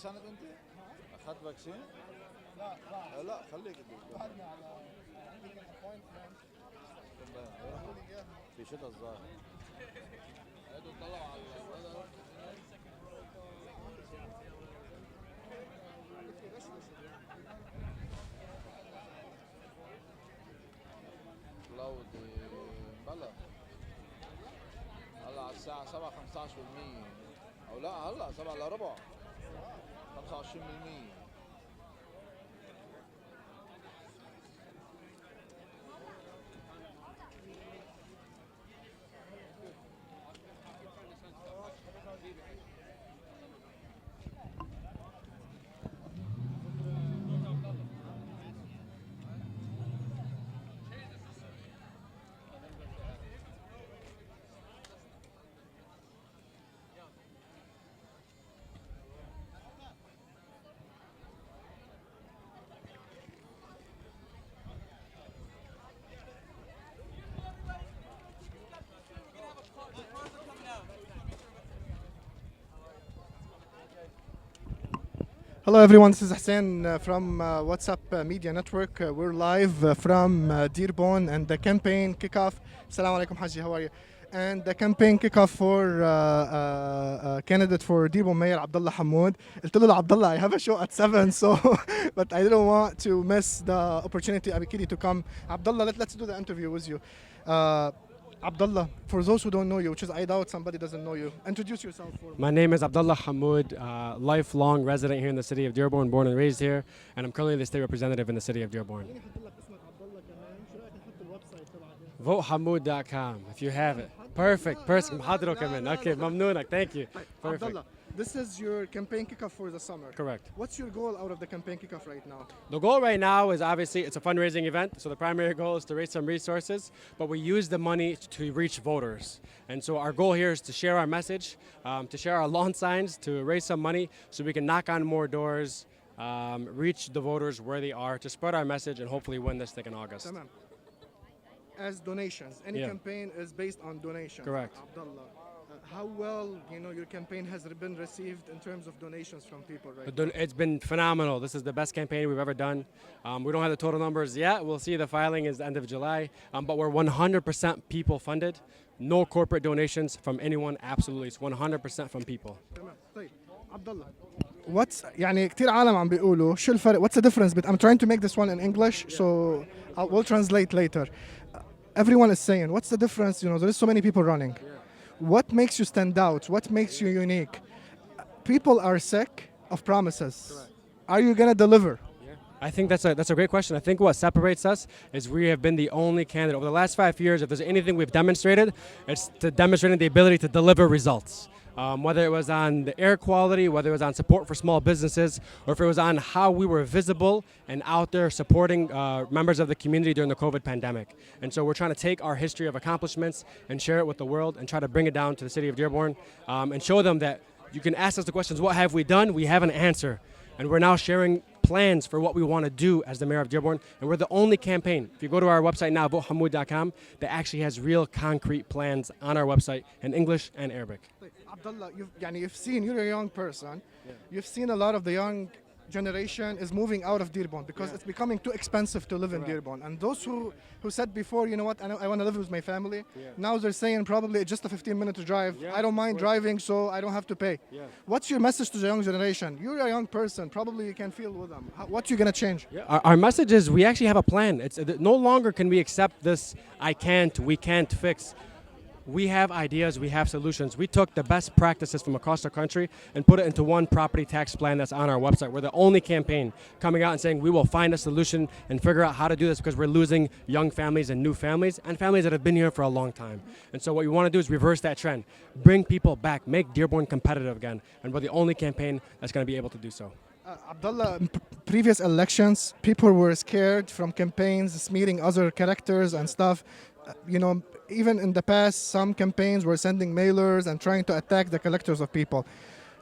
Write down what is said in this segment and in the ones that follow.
سنة انت؟ اخذت فاكسين؟ لا خليك في شتاء الظاهر. طلعوا على كلاودي بلا هلا على الساعة 7 15% او لا هلا 7 الا ربع 25%. Hello everyone, this is Hussein from WhatsApp Media Network. We're live from Dearborn and the campaign Kickoff. Assalamu alaikum Haji, how are you? And the campaign Kickoff for candidate for Dearborn Mayor Abdullah Hammoud. قلت له Abdullah, I have a show at 7, so but I didn't want to miss the opportunity to come. Abdullah, let's do the interview with you. Abdullah, for those who don't know you, which is I doubt somebody doesn't know you, introduce yourself. My name is Abdullah Hammoud, lifelong resident here in the city of Dearborn, born and raised here, and I'm currently the state representative in the city of Dearborn. VoteHammoud.com if you have it. Perfect. محضره كمان. Okay, ممنونك. Thank you. Perfect. Abdullah, this is your campaign kickoff for the summer. Correct. What's your goal out of the campaign kickoff right now? The goal right now is obviously it's a fundraising event, so the primary goal is to raise some resources, but we use the money to reach voters. And so our goal here is to share our message, to share our lawn signs, to raise some money so we can knock on more doors, reach the voters where they are, to spread our message and hopefully win this thing in August. Tamam. As donations, any campaign is based on donations. Correct. Abdullah, how well your campaign has been received in terms of donations from people right now? It's been phenomenal. This is the best campaign we've ever done. We don't have the total numbers yet. We'll see. The filing is the end of July, but we're 100% people funded. No corporate donations from anyone. Absolutely, it's 100% from people. تمام. طيب Abdullah, what's يعني كتير عالم عم بيقولوا شو الفرق? What's the difference? But I'm trying to make this one in English, so we'll translate later. Everyone is saying, what's the difference? There is so many people running. What makes you stand out? What makes you unique? People are sick of promises. Correct. Are you gonna deliver? Yeah. I think that's a great question. I think what separates us is we have been the only candidate over the last 5 years. If there's anything we've demonstrated, it's to demonstrating the ability to deliver results. Whether it was on the air quality, whether it was on support for small businesses, or if it was on how we were visible and out there supporting members of the community during the COVID pandemic. And so we're trying to take our history of accomplishments and share it with the world and try to bring it down to the city of Dearborn and show them that you can ask us the questions, what have we done? We have an answer. And we're now sharing plans for what we want to do as the mayor of Dearborn. And we're the only campaign, if you go to our website now, votehammoud.com, that actually has real concrete plans on our website in English and Arabic. Abdullah, you've seen, you're a young person, you've seen a lot of the young generation is moving out of Dearborn because it's becoming too expensive to live in Dearborn. And those who said before, you know what, I want to live with my family, now they're saying probably it's just a 15-minute drive. I don't mind driving, so I don't have to pay. What's your message to the young generation? You're a young person, probably you can feel with them. What you going to change? Our message is we actually have a plan. It's no longer can we accept this we can't fix. We have ideas, we have solutions. We took the best practices from across the country and put it into one property tax plan that's on our website. We're the only campaign coming out and saying we will find a solution and figure out how to do this because we're losing young families and new families and families that have been here for a long time. And so what we want to do is reverse that trend, bring people back, make Dearborn competitive again. And we're the only campaign that's going to be able to do so. Abdullah, previous elections, people were scared from campaigns, meeting other characters and stuff. Even in the past, some campaigns were sending mailers and trying to attack the collectors of people.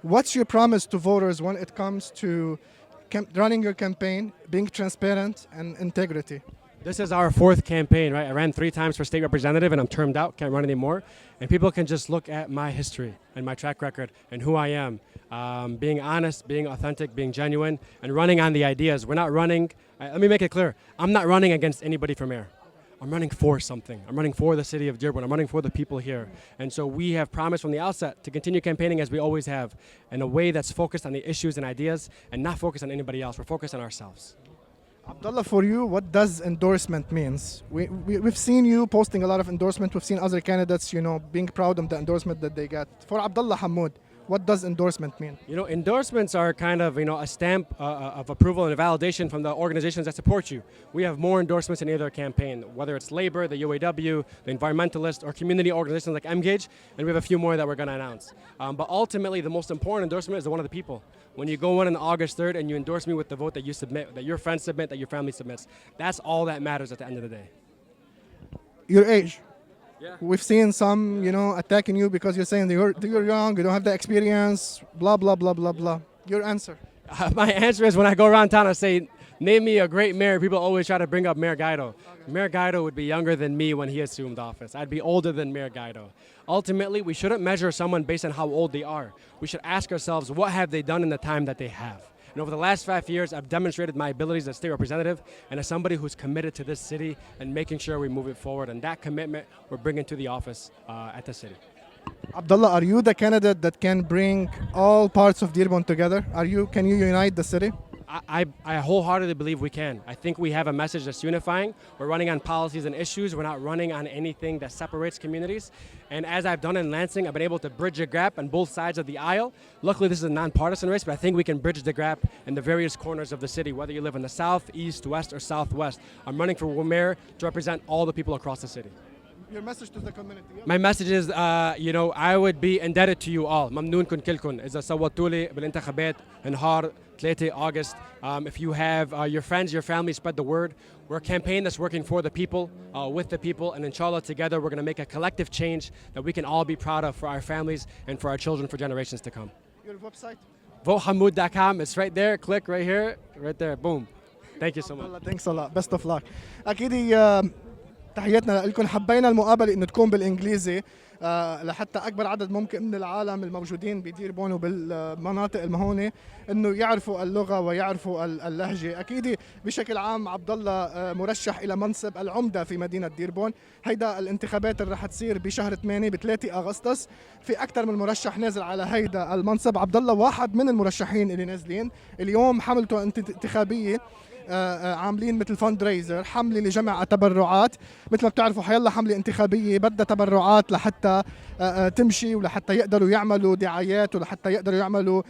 What's your promise to voters when it comes to running your campaign, being transparent and integrity? This is our fourth campaign, right? I ran 3 times for state representative and I'm termed out, can't run anymore. And people can just look at my history and my track record and who I am. Being honest, being authentic, being genuine, and running on the ideas. We're not running, let me make it clear, I'm not running against anybody for mayor. I'm running for something. I'm running for the city of Dearborn. I'm running for the people here. And so we have promised from the outset to continue campaigning as we always have, in a way that's focused on the issues and ideas and not focused on anybody else. We're focused on ourselves. Abdullah, for you, what does endorsement means? We've seen you posting a lot of endorsement. We've seen other candidates, being proud of the endorsement that they got. For Abdullah Hammoud, what does endorsement mean? Endorsements are kind of, a stamp of approval and a validation from the organizations that support you. We have more endorsements in either campaign, whether it's labor, the UAW, the environmentalists, or community organizations like Engage, and we have a few more that we're going to announce. But ultimately, the most important endorsement is the one of the people. When you go in on August 3rd and you endorse me with the vote that you submit, that your friends submit, that your family submits, that's all that matters at the end of the day. Your age. Yeah. We've seen some, attacking you because you're saying you're young, you don't have the experience, blah, blah, blah, blah, blah. Your answer. My answer is when I go around town, I say, name me a great mayor. People always try to bring up Mayor Guido. Okay. Mayor Guido would be younger than me when he assumed office. I'd be older than Mayor Guido. Ultimately, we shouldn't measure someone based on how old they are. We should ask ourselves, what have they done in the time that they have? And over the last 5 years, I've demonstrated my abilities as state representative and as somebody who's committed to this city and making sure we move it forward. And that commitment we're bringing to the office at the city. Abdullah, are you the candidate that can bring all parts of Dearborn together? Can you unite the city? I wholeheartedly believe we can. I think we have a message that's unifying. We're running on policies and issues. We're not running on anything that separates communities. And as I've done in Lansing, I've been able to bridge a gap on both sides of the aisle. Luckily, this is a nonpartisan race, but I think we can bridge the gap in the various corners of the city, whether you live in the south, east, west, or southwest. I'm running for mayor to represent all the people across the city. Your message to the community. My message is, I would be indebted to you all. ممنونكم كلكم إذا صوتوا لي بالانتخابات نهار 3 August. If you have your friends, your family, spread the word. We're a campaign that's working for the people, with the people, and inshallah together we're going to make a collective change that we can all be proud of for our families and for our children for generations to come. Your website? votehammoud.com. It's right there. Click right here, right there. Boom. Thank you so much. Thanks a lot. Best of luck. أكيد تحياتنا لكم. حبينا المقابله انه تكون بالانجليزي لحتى اكبر عدد ممكن من العالم الموجودين بديربون وبالمناطق المهونه انه يعرفوا اللغه ويعرفوا اللهجه. اكيد بشكل عام عبد الله مرشح الى منصب العمده في مدينه ديربون. هيدا الانتخابات اللي رح تصير بشهر 8 ب 3 اغسطس. في اكثر من مرشح نازل على هيدا المنصب. عبد الله واحد من المرشحين اللي نازلين. اليوم حملته انتخابيه عاملين مثل فند ريزر، حمله لجمع تبرعات. مثل ما بتعرفوا حيلا حمله انتخابيه بدها تبرعات لحتى تمشي ولحتى يقدروا يعملوا دعايات ولحتى يقدروا يعملوا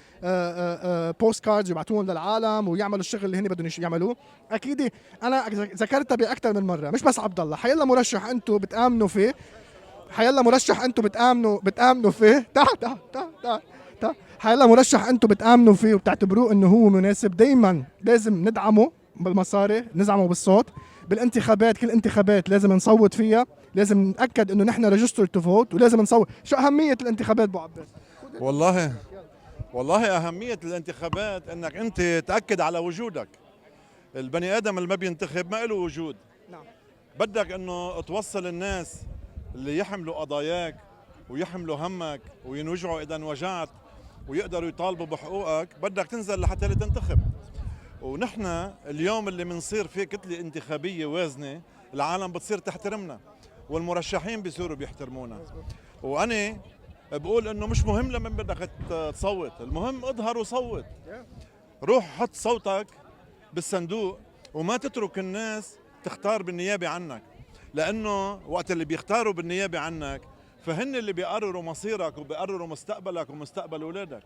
بوست كاردز يبعثوهم للعالم ويعملوا الشغل اللي هن بدهم يعملوه. اكيد انا ذكرتها باكثر من مره، مش بس عبد الله، حيلا مرشح انتم بتامنوا فيه، حيلا مرشح انتم بتامنوا فيه، حيلا مرشح انتم بتامنوا فيه وبتعتبروه انه هو مناسب. دائما لازم ندعمه بالمصاري، ندعمه بالصوت. بالانتخابات كل انتخابات لازم نصوت فيها، لازم نتاكد انه نحن ريجستر تو فوت ولازم نصوت. شو اهميه الانتخابات ابو عباس؟ والله اهميه الانتخابات انك انت تاكد على وجودك. البني ادم اللي ما بينتخب ما له وجود. نعم. بدك انه توصل الناس اللي يحملوا قضاياك ويحملوا همك وينوجعوا اذا انوجعت ويقدروا يطالبوا بحقوقك، بدك تنزل لحتى تنتخب. ونحن اليوم اللي بنصير فيه كتله انتخابيه وازنه، العالم بتصير تحترمنا والمرشحين بيصيروا بيحترمونا. وانا بقول انه مش مهم لمن بدك تصوت، المهم اظهر وصوت. روح حط صوتك بالصندوق وما تترك الناس تختار بالنيابه عنك، لانه وقت اللي بيختاروا بالنيابه عنك فهن اللي بيقرروا مصيرك وبيقرروا مستقبلك ومستقبل اولادك.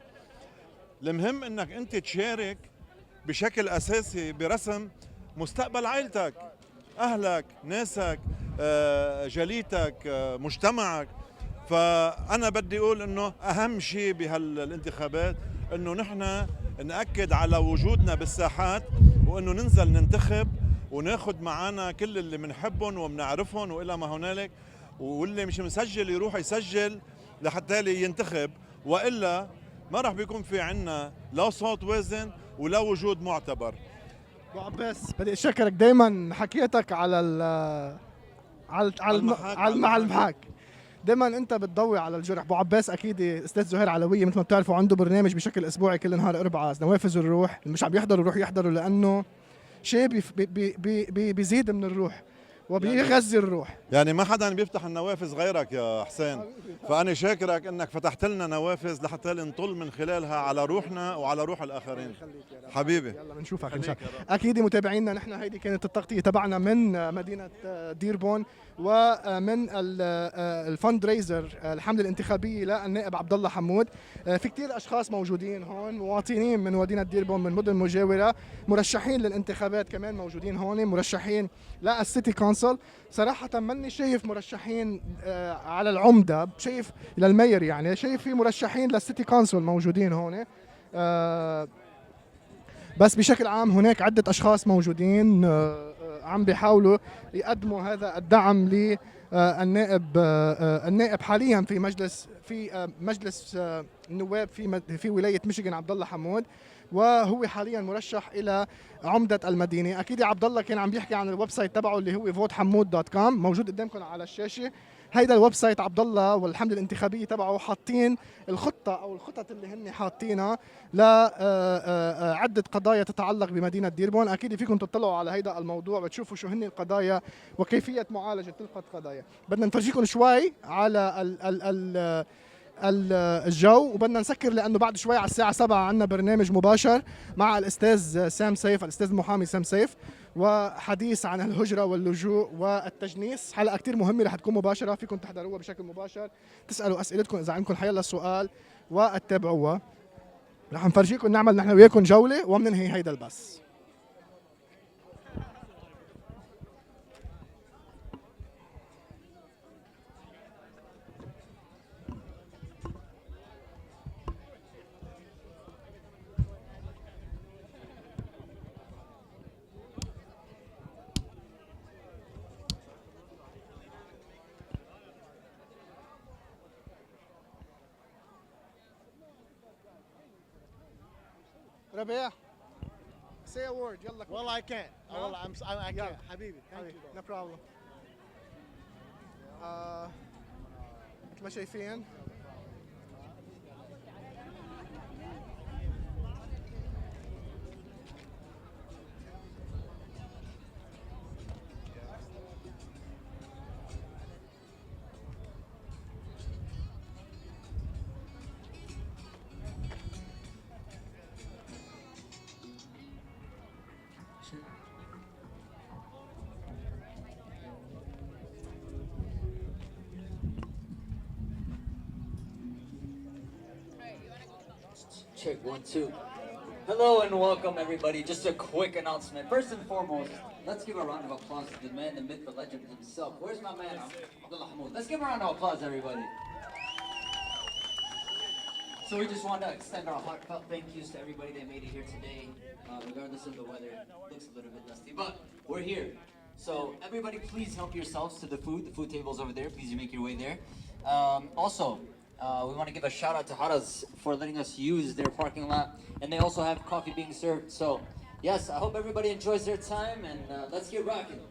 المهم انك انت تشارك بشكل اساسي برسم مستقبل عائلتك، اهلك، ناسك، جاليتك، مجتمعك. فانا بدي اقول انه اهم شيء بهالانتخابات انه نحن ناكد على وجودنا بالساحات وانه ننزل ننتخب وناخذ معنا كل اللي بنحبهم وبنعرفهم والى ما هنالك، واللي مش مسجل يروح يسجل لحتى ينتخب، والا ما راح بيكون في عنا لا صوت وازن ولا وجود معتبر. ابو عباس بدي اشكرك دائما حكيتك على على المحاك. دائما انت بتضوي على الجرح. ابو عباس اكيد استاذ زهير علويه مثل ما بتعرفوا عنده برنامج بشكل اسبوعي كل نهار اربعاء نوافذ الروح، اللي مش عم يحضروا يروح يحضروا لانه شيء بيزيد من الروح وبيغذي الروح. يعني ما حدا بيفتح النوافذ غيرك يا حسين، فأنا شاكرك إنك فتحت لنا نوافذ لحتى نطل من خلالها على روحنا وعلى روح الآخرين. حبيبي يلا بنشوفك إن شاء الله. أكيد متابعينا، نحن هيدي كانت التغطية تبعنا من مدينة ديربورن ومن الفند ريزر الحملة الانتخابية للنائب عبدالله حمود. في كتير أشخاص موجودين هون، مواطنين من مدينة ديربورن من مدن مجاورة، مرشحين للانتخابات كمان موجودين هون، مرشحين للسيتي كونسل. صراحة ماني شايف مرشحين على العمدة، شايف للمير، يعني شايف في مرشحين للسيتي كونسل موجودين هون. بس بشكل عام هناك عدة أشخاص موجودين عم بيحاولوا يقدموا هذا الدعم للنائب حاليا في مجلس النواب في ولاية ميشيغان عبدالله حمود، وهو حاليا مرشح الى عمدة المدينة. اكيد يا عبد الله كان عم بيحكي عن الويب سايت تبعه اللي هو votehammoud.com موجود قدامكم على الشاشة. هيدا الويب سايت عبدالله والحملة الانتخابية تبعه حاطين الخطة او الخطط اللي هن حاطينها لعدة قضايا تتعلق بمدينة ديربون. اكيد فيكم تطلعوا على هيدا الموضوع وتشوفوا شو هن القضايا وكيفية معالجة تلك القضايا. بدنا نفرجيكم شوي على الجو وبدنا نسكر لانه بعد شوي على الساعه 7 عندنا برنامج مباشر مع الاستاذ سام سيف، الاستاذ المحامي سام سيف، وحديث عن الهجره واللجوء والتجنيس. حلقه كثير مهمه رح تكون مباشره، فيكم تحضروها بشكل مباشر، تسالوا اسئلتكم اذا عندكم حيلا سؤال وتتابعوها. رح نفرجيكم نعمل نحن وياكم جوله وبننهي هيدا البث. ربيع say a word. يلا. Well, I can't. Well, I can't. حبيبي. No problem. مثل ما شايفين Check 1, 2. Hello and welcome everybody. Just a quick announcement. First and foremost, let's give a round of applause to the man, the myth, the legend himself. Where's my man, Abdullah Hammoud? Let's give a round of applause, everybody. So we just want to extend our heartfelt thank yous to everybody that made it here today, regardless of the weather. It looks a little bit dusty, but we're here. So everybody please help yourselves to the food. The food table's over there. Please make your way there. Also, we want to give a shout out to Haraz for letting us use their parking lot, and they also have coffee being served. So yes, I hope everybody enjoys their time, and let's get rocking.